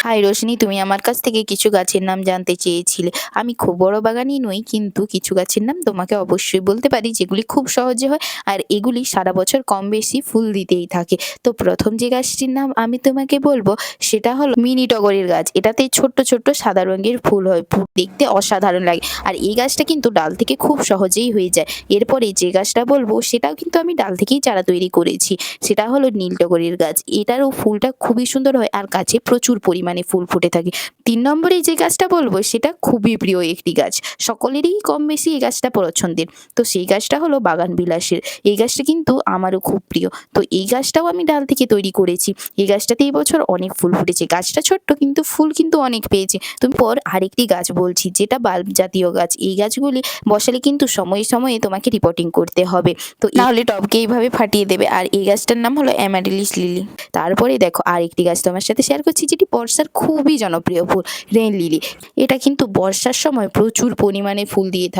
High Roshni, তুমি আমার কাছ থেকে কিছু গাছের নাম জানতে চেয়েছিলে। আমি খুব বড় বাগানি নই, কিন্তু কিছু গাছের নাম তোমাকে অবশ্যই বলতে পারি যেগুলি খুব সহজে হয় আর এগুলি সারা বছর কম বেশি ফুল দিতেই থাকে। তো প্রথম যে গাছটির নাম আমি তোমাকে বলবো সেটা হলো মিনি টগরের গাছ। এটাতে ছোট্ট ছোট্ট সাদা রঙের ফুল হয়, ফুল দেখতে অসাধারণ লাগে আর এই গাছটা কিন্তু ডাল থেকে খুব সহজেই হয়ে যায়। এরপরে যে গাছটা বলবো সেটাও কিন্তু আমি ডাল থেকেই চারা তৈরি করেছি, সেটা হলো নীল টগরের গাছ। এটারও ফুলটা খুবই সুন্দর হয় আর গাছে প্রচুর পরিমাণে ফুল ফুটে থাকে। ৩ নম্বরে যে গাছটা বলবো সেটা খুবই প্রিয় একটি গাছ। সকলেরই কম বেশি এই গাছটা পছন্দের। তো সেই গাছটা হলো বাগান বিলাসের। এই গাছটা কিন্তু আমারও খুব প্রিয়। তো এই গাছটাও আমি ডাল থেকে তৈরি করেছি। এই গাছটাতে এই বছর অনেক ফুল ফুটেছে। গাছটা ছোট্ট কিন্তু ফুল কিন্তু অনেক পেয়েছে। তুমি পর আরেকটি গাছ বলছি যেটা বাল্ব জাতীয় গাছ। এই গাছগুলি বসালে কিন্তু সময়ে সময়ে তোমাকে রিপোর্টিং করতে হবে। তো নাহলে টবকে এইভাবে ফাটিয়ে দেবে। আর এই গাছটার নাম হলো অ্যামাডিলিস লিলি। তারপরে দেখো আরেকটি গাছ তোমার সাথে শেয়ার করছি যেটি বর্ষার খুবই জনপ্রিয় ফুল, রেইন লিলি। এটা কিন্তু বর্ষার সময় প্রচুর পরিমাণে ফুল দিয়ে থাকে।